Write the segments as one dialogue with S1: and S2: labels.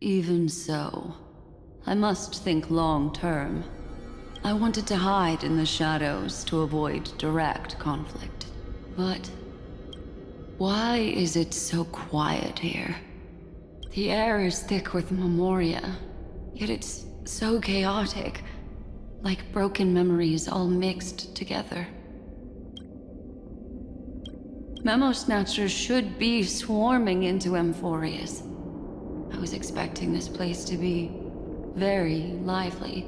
S1: Even so, I must think long term. I wanted to hide in the shadows to avoid direct conflict. But why is it so quiet here? The air is thick with memoria, yet it's so chaotic, like broken memories all mixed together. Memo Snatchers should be swarming into Amphorius. I was expecting this place to be very lively.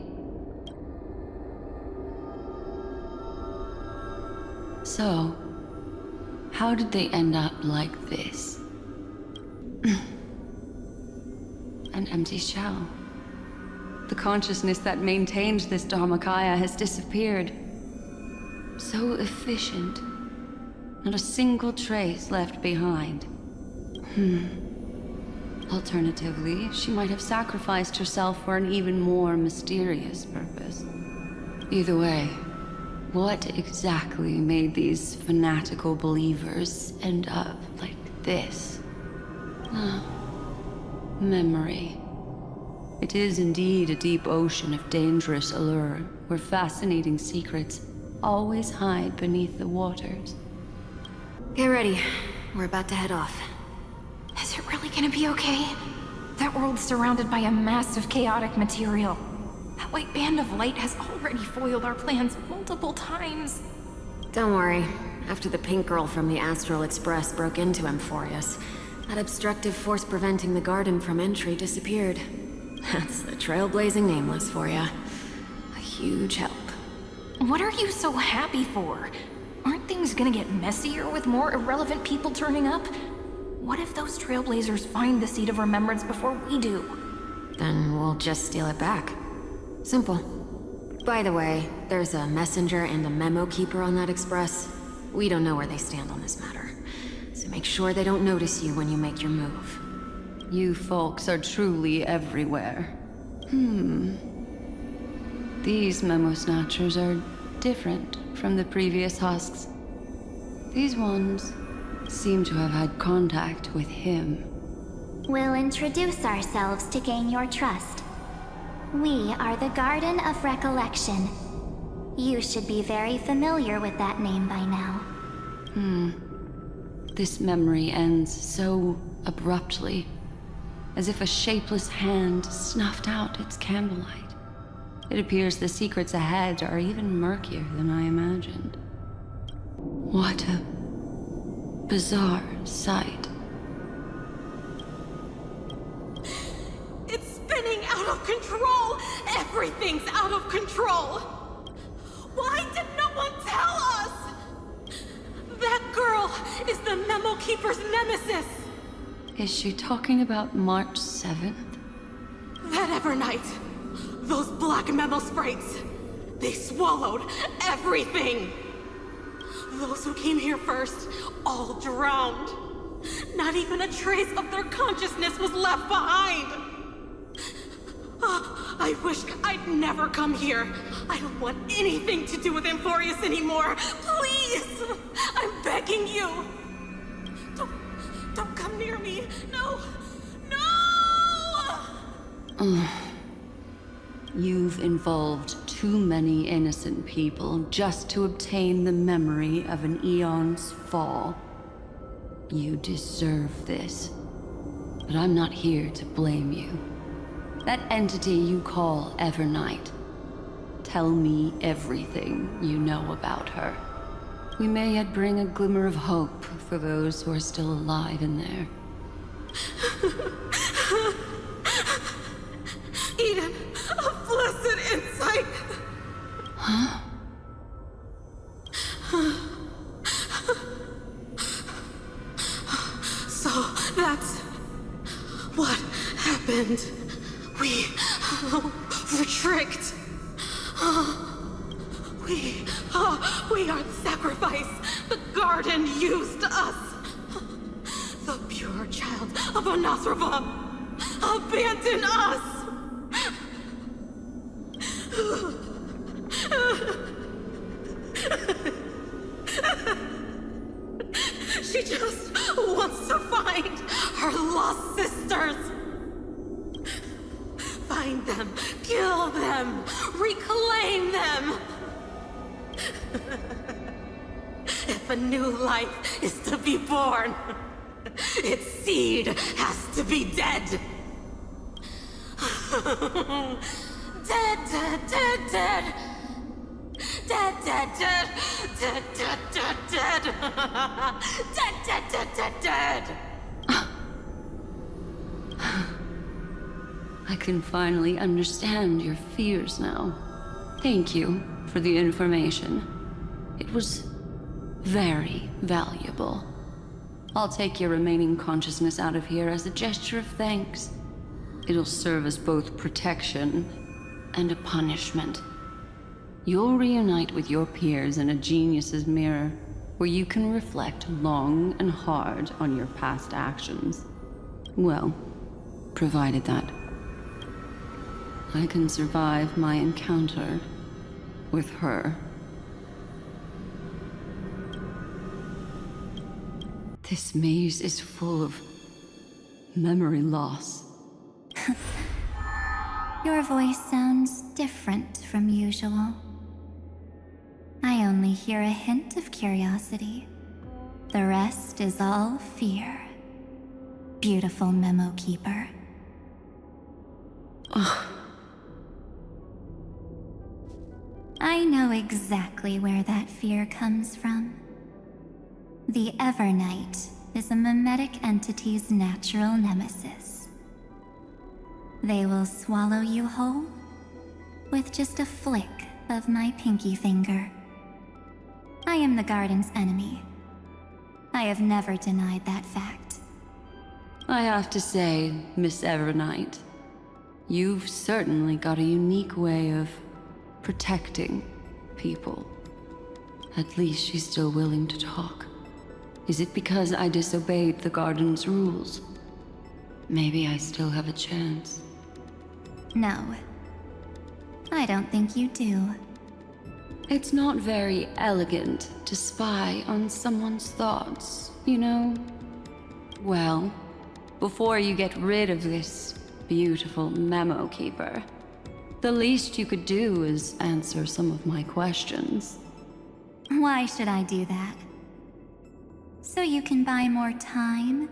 S1: So, how did they end up like this? An empty shell. The consciousness that maintained this Dharmakaya has disappeared. So efficient. Not a single trace left behind. Alternatively, she might have sacrificed herself for an even more mysterious purpose. Either way, what exactly made these fanatical believers end up like this? Memory. It is indeed a deep ocean of dangerous allure, where fascinating secrets always hide beneath the waters.
S2: Get ready. We're about to head off.
S3: Is it really gonna be okay? That world's surrounded by a mass of chaotic material. That white band of light has already foiled our plans multiple times.
S2: Don't worry. After the pink girl from the Astral Express broke into Amphorius, that obstructive force preventing the garden from entry disappeared. That's the Trailblazing Nameless for ya. A huge help.
S3: What are you so happy for? Aren't things gonna get messier with more irrelevant people turning up? What if those Trailblazers find the Seed of Remembrance before we do?
S2: Then we'll just steal it back. Simple. By the way, there's a messenger and a memo keeper on that express. We don't know where they stand on this matter. So make sure they don't notice you when you make your move.
S1: You folks are truly everywhere. These Memo Snatchers are different from the previous husks. These ones seem to have had contact with him.
S4: We'll introduce ourselves to gain your trust. We are the Garden of Recollection. You should be very familiar with that name by now.
S1: This memory ends so abruptly, as if a shapeless hand snuffed out its candlelight. It appears the secrets ahead are even murkier than I imagined. What a bizarre sight.
S5: It's spinning out of control! Everything's out of control! Why did no one tell us? That girl is the Memo Keeper's nemesis!
S1: Is she talking about March 7th?
S5: That Evernight, those black memo sprites, they swallowed everything! Those who came here first, all drowned. Not even a trace of their consciousness was left behind! I wish I'd never come here. I don't want anything to do with Amphorius anymore. Please! I'm begging you! Don't come near me! No! No!
S1: You've involved too many innocent people just to obtain the memory of an eon's fall. You deserve this. But I'm not here to blame you. That entity you call Evernight. Tell me everything you know about her. We may yet bring a glimmer of hope for those who are still alive in there.
S5: Eden, a blessed insight!
S1: Huh?
S5: So, that's what happened. We were tricked. We are the sacrifice. The garden used us. The pure child of Anasrava abandoned us. She just wants to find her lost sisters. them, kill them, reclaim them! If a new life is to be born, its seed has to be dead. Dead, dead, dead, dead. Dead, dead, dead. Dead, dead, dead, dead. Dead, dead, dead, dead, dead.
S1: I can finally understand your fears now. Thank you for the information. It was very valuable. I'll take your remaining consciousness out of here as a gesture of thanks. It'll serve as both protection and a punishment. You'll reunite with your peers in a genius's mirror, where you can reflect long and hard on your past actions. Well, provided that I can survive my encounter with her. This maze is full of memory loss.
S4: Your voice sounds different from usual. I only hear a hint of curiosity. The rest is all fear. Beautiful memo keeper. I know exactly where that fear comes from. The Evernight is a mimetic entity's natural nemesis. They will swallow you whole with just a flick of my pinky finger. I am the Garden's enemy. I have never denied that fact.
S1: I have to say, Miss Evernight, you've certainly got a unique way of protecting people. At least she's still willing to talk. Is it because I disobeyed the Garden's rules? Maybe I still have a chance.
S4: No. I don't think you do.
S1: It's not very elegant to spy on someone's thoughts, you know? Well, before you get rid of this beautiful memo keeper, the least you could do is answer some of my questions.
S4: Why should I do that? So you can buy more time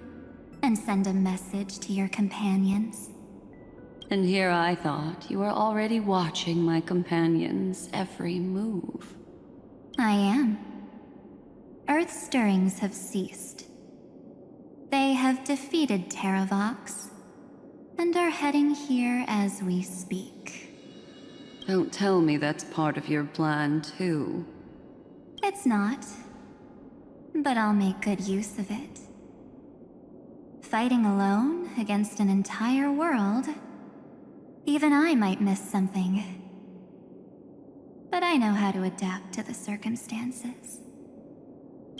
S4: and send a message to your companions?
S1: And here I thought you were already watching my companions' every move.
S4: I am. Earth's stirrings have ceased. They have defeated Terravox and are heading here as we speak.
S1: Don't tell me that's part of your plan, too.
S4: It's not, but I'll make good use of it. Fighting alone against an entire world, even I might miss something. But I know how to adapt to the circumstances.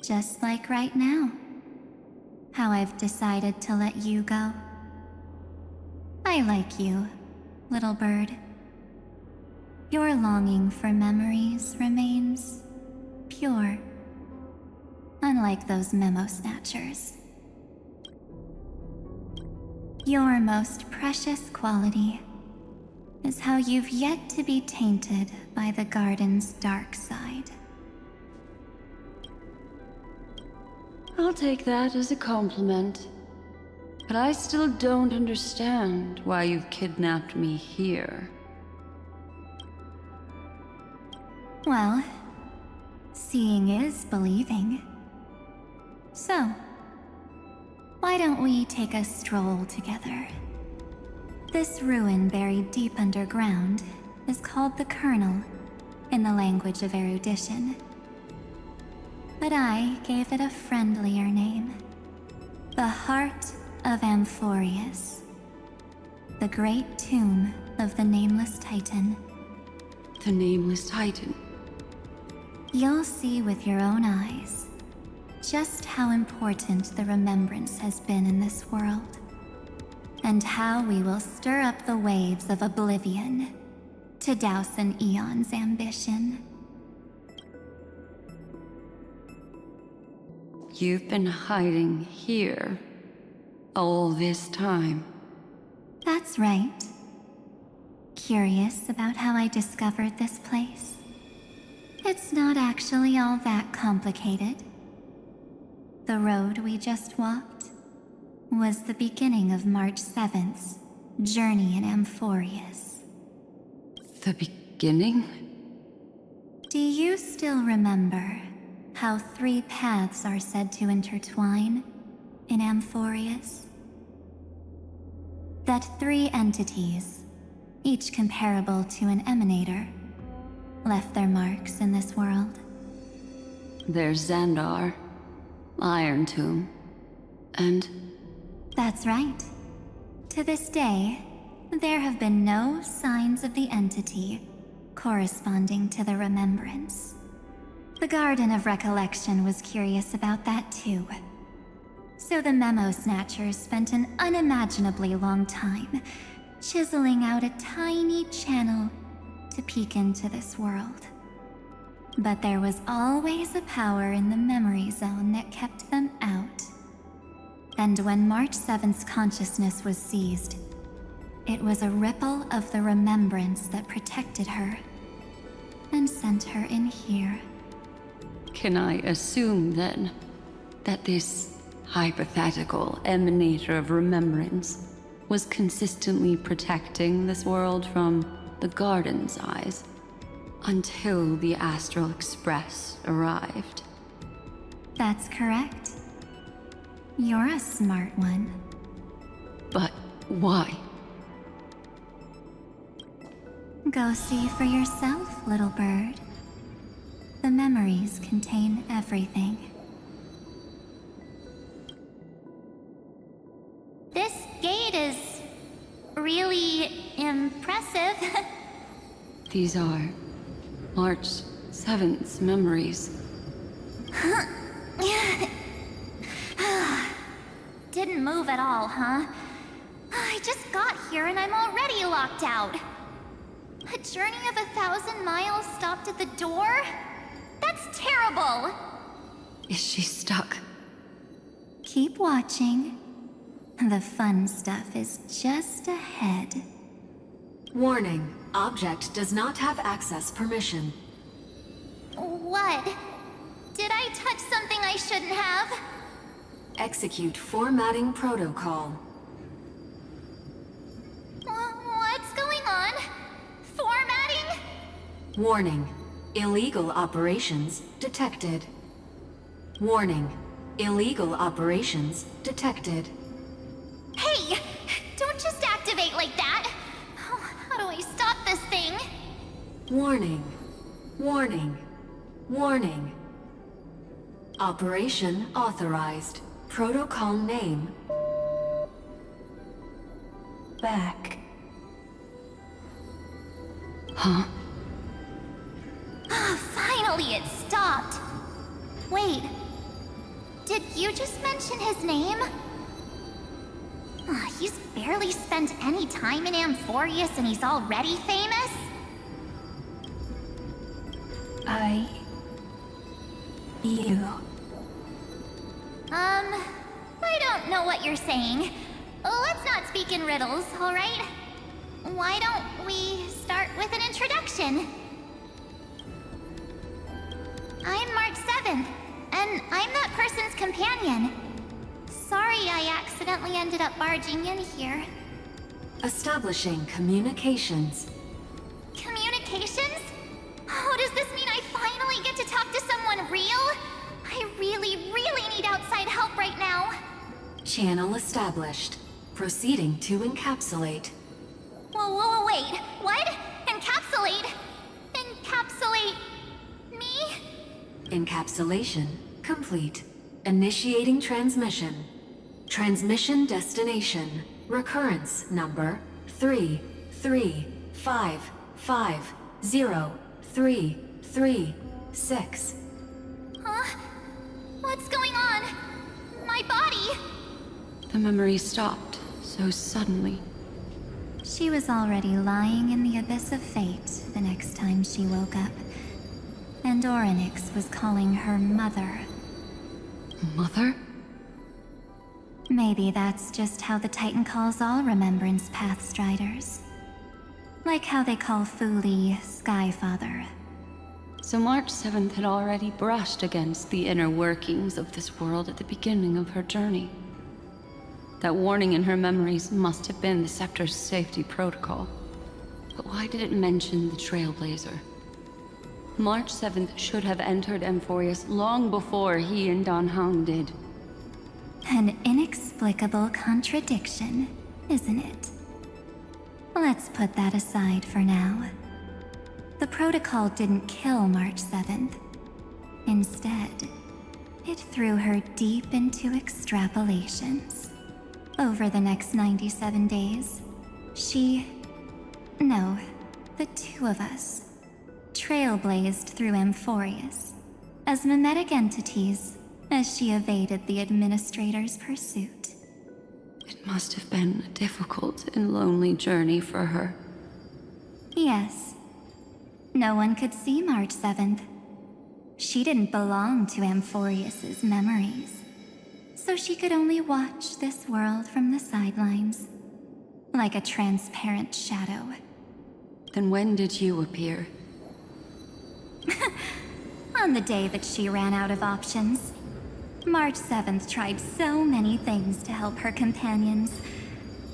S4: Just like right now. How I've decided to let you go. I like you, little bird. Your longing for memories remains pure. Unlike those memo snatchers. Your most precious quality is how you've yet to be tainted by the Garden's dark side.
S1: I'll take that as a compliment. But I still don't understand why you've kidnapped me here.
S4: Well, seeing is believing. So, why don't we take a stroll together? This ruin buried deep underground is called the Kernel, in the language of erudition. But I gave it a friendlier name. The Heart of Amphorius. The great tomb of the Nameless Titan.
S1: The Nameless Titan.
S4: You'll see with your own eyes just how important the remembrance has been in this world. And how we will stir up the waves of oblivion to douse an eon's ambition.
S1: You've been hiding here all this time.
S4: That's right. Curious about how I discovered this place? It's not actually all that complicated. The road we just walked was the beginning of March 7th's journey in Amphorius.
S1: The beginning?
S4: Do you still remember how 3 paths are said to intertwine in Amphorius? That 3 entities, each comparable to an emanator, left their marks in this world.
S1: There's Xandar, Iron Tomb, and...
S4: That's right. To this day, there have been no signs of the entity corresponding to the remembrance. The Garden of Recollection was curious about that too. So the Memo Snatchers spent an unimaginably long time chiseling out a tiny channel to peek into this world. But there was always a power in the memory zone that kept them out. And when March 7th's consciousness was seized, it was a ripple of the remembrance that protected her and sent her in here.
S1: Can I assume, then, that this hypothetical emanator of remembrance was consistently protecting this world from the Garden's eyes until the Astral Express arrived?
S4: That's correct. You're a smart one.
S1: But why?
S4: Go see for yourself, little bird. The memories contain everything. This gate is really impressive.
S1: These are March 7th's memories.
S4: Didn't move at all, huh? I just got here and I'm already locked out. A journey of 1,000 miles stopped at the door? That's terrible!
S1: Is she stuck?
S4: Keep watching. The fun stuff is just ahead.
S2: Warning. Object does not have access permission.
S4: What? Did I touch something I shouldn't have?
S2: Execute formatting protocol.
S4: What's going on? Formatting?
S2: Warning. Illegal operations detected. Warning. Illegal operations detected.
S4: Hey! Don't just activate like that! How do I stop this thing?
S2: Warning. Warning. Warning. Operation authorized. Protocol name. Back.
S1: Huh?
S4: Finally, it stopped. Wait. Did you just mention his name? He's barely spent any time in Amphorius and he's already famous?
S3: You.
S4: I don't know what you're saying. Let's not speak in riddles, alright? Why don't we start with an introduction? I'm March 7th, and I'm that person's companion. Sorry I accidentally ended up barging in here.
S2: Establishing communications.
S4: Communications? Oh, does this mean I finally get to talk to someone real? I really need outside help right now.
S2: Channel established. Proceeding to encapsulate.
S4: Whoa, wait. What? Encapsulate? Encapsulate me?
S2: Encapsulation complete. Initiating transmission. Transmission destination. Recurrence number 335503336.
S4: Huh? What's going on? My body?
S1: The memory stopped so suddenly.
S4: She was already lying in the abyss of fate the next time she woke up. And Orynyx was calling her mother.
S1: Mother?
S4: Maybe that's just how the Titan calls all Remembrance Pathstriders. Like how they call Fuli Skyfather.
S1: So March 7th had already brushed against the inner workings of this world at the beginning of her journey. That warning in her memories must have been the Scepter's safety protocol. But why did it mention the Trailblazer? March 7th should have entered Amphorius long before he and Dan Heng did.
S4: An inexplicable contradiction, isn't it? Let's put that aside for now. The protocol didn't kill March 7th. Instead, it threw her deep into extrapolations. Over the next 97 days, the two of us, trailblazed through Amphorius as mimetic entities as she evaded the Administrator's pursuit.
S1: It must have been a difficult and lonely journey for her.
S4: Yes. No one could see March 7th. She didn't belong to Amphorius's memories, so she could only watch this world from the sidelines, like a transparent shadow.
S1: Then when did you appear?
S4: On the day that she ran out of options. March 7th tried so many things to help her companions,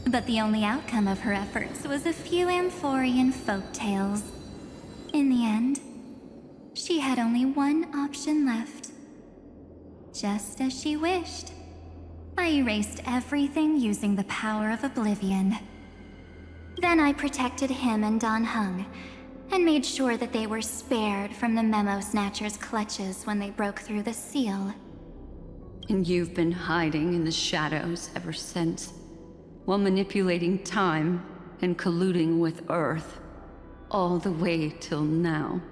S4: but the only outcome of her efforts was a few Amphorian folktales. In the end, she had only one option left. Just as she wished, I erased everything using the power of oblivion. Then I protected him and Dan Heng, and made sure that they were spared from the Memo Snatcher's clutches when they broke through the seal.
S1: And you've been hiding in the shadows ever since, while manipulating time and colluding with Earth, all the way till now.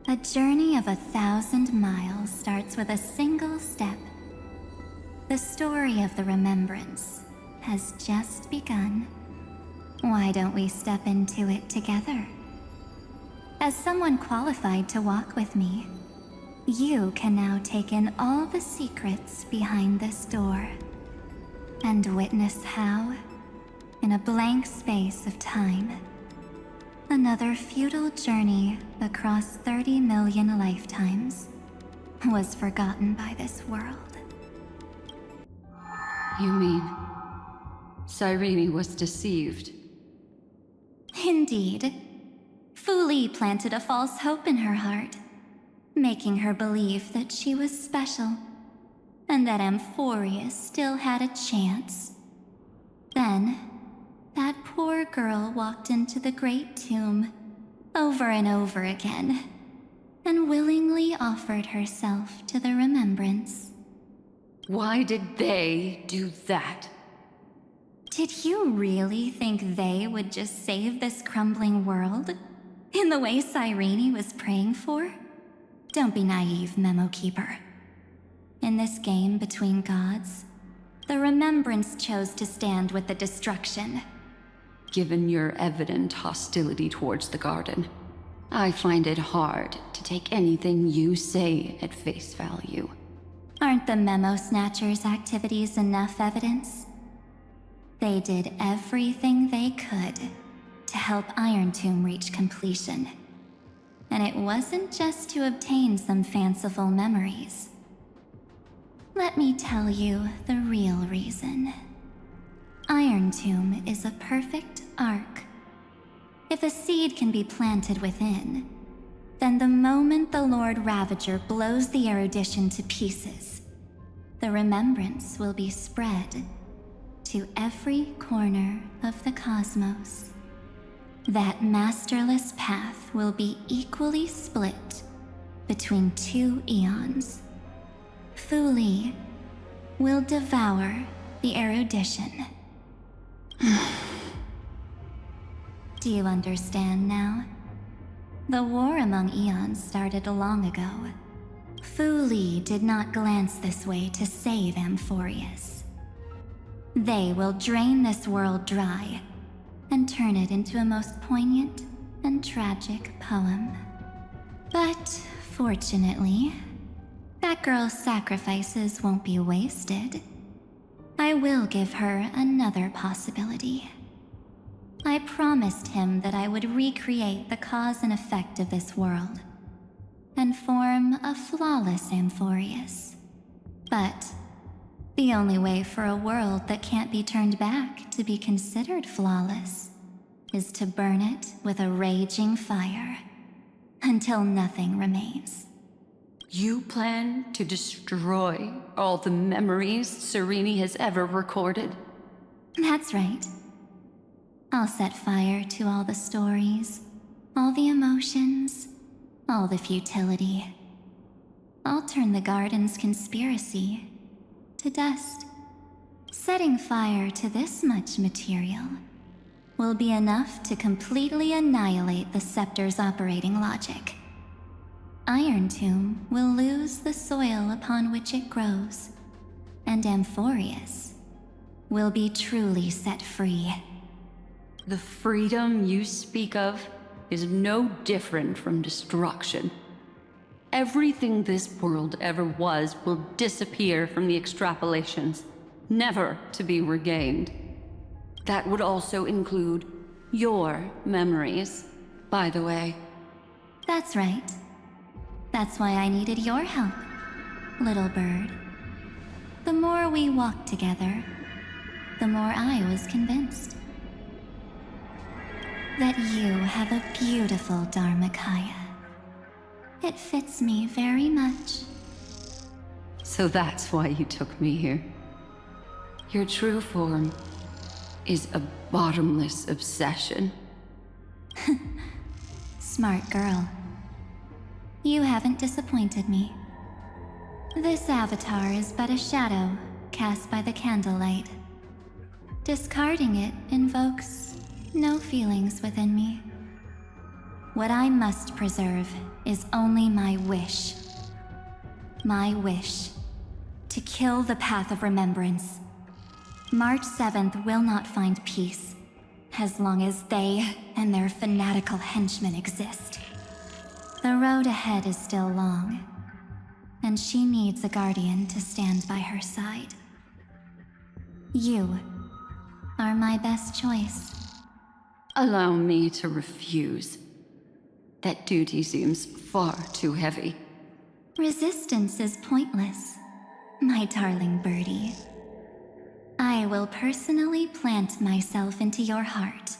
S4: A journey of 1,000 miles starts with a single step. The story of the Remembrance has just begun. Why don't we step into it together? As someone qualified to walk with me, you can now take in all the secrets behind this door, and witness how, in a blank space of time, another futile journey across 30 million lifetimes was forgotten by this world.
S1: You mean Cyrene was deceived?
S4: Indeed. Fuli planted a false hope in her heart, making her believe that she was special, and that Amphorius still had a chance. Then, that poor girl walked into the Great Tomb, over and over again, and willingly offered herself to the Remembrance.
S1: Why did they do that?
S4: Did you really think they would just save this crumbling world? In the way Cyrene was praying for? Don't be naive, Memo Keeper. In this game between gods, the Remembrance chose to stand with the destruction.
S1: Given your evident hostility towards the Garden, I find it hard to take anything you say at face value.
S4: Aren't the Memo Snatchers' activities enough evidence? They did everything they could to help Iron Tomb reach completion. And it wasn't just to obtain some fanciful memories. Let me tell you the real reason. Iron Tomb is a perfect arc. If a seed can be planted within, then the moment the Lord Ravager blows the erudition to pieces, the Remembrance will be spread to every corner of the cosmos. That masterless path will be equally split between two eons. Fuli will devour the erudition. Do you understand now? The war among eons started long ago. Fuli did not glance this way to save Amphorius. They will drain this world dry and turn it into a most poignant and tragic poem. But fortunately, that girl's sacrifices won't be wasted. I will give her another possibility. I promised him that I would recreate the cause and effect of this world, and form a flawless Amphorius. But the only way for a world that can't be turned back to be considered flawless is to burn it with a raging fire, until nothing remains.
S1: You plan to destroy all the memories Cyrene has ever recorded?
S4: That's right. I'll set fire to all the stories, all the emotions, all the futility. I'll turn the garden's conspiracy to dust. Setting fire to this much material will be enough to completely annihilate the scepter's operating logic. Iron Tomb will lose the soil upon which it grows, and Amphorius will be truly set free.
S1: The freedom you speak of is no different from destruction. Everything this world ever was will disappear from the extrapolations, never to be regained. That would also include your memories, by the way.
S4: That's right. That's why I needed your help, little bird. The more we walked together, the more I was convinced that you have a beautiful Dharmakaya. It fits me very much.
S1: So that's why you took me here. Your true form is a bottomless obsession.
S4: Smart girl. You haven't disappointed me. This avatar is but a shadow cast by the candlelight. Discarding it invokes no feelings within me. What I must preserve is only my wish. My wish to kill the Path of Remembrance. March 7th will not find peace as long as they and their fanatical henchmen exist. The road ahead is still long, and she needs a guardian to stand by her side. You are my best choice.
S1: Allow me to refuse. That duty seems far too heavy.
S4: Resistance is pointless, my darling birdie. I will personally plant myself into your heart.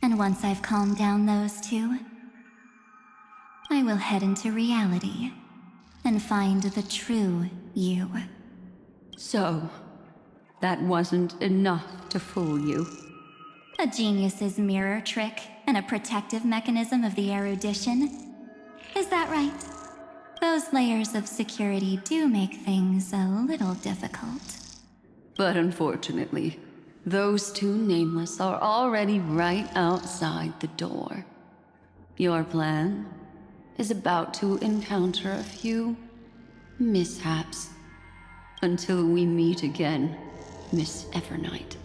S4: And once I've calmed down those two, I will head into reality and find the true you.
S1: So, that wasn't enough to fool you.
S4: A genius's mirror trick and a protective mechanism of the erudition. Is that right? Those layers of security do make things a little difficult.
S1: But unfortunately, those two nameless are already right outside the door. Your plan is about to encounter a few mishaps. Until we meet again, Miss Evernight.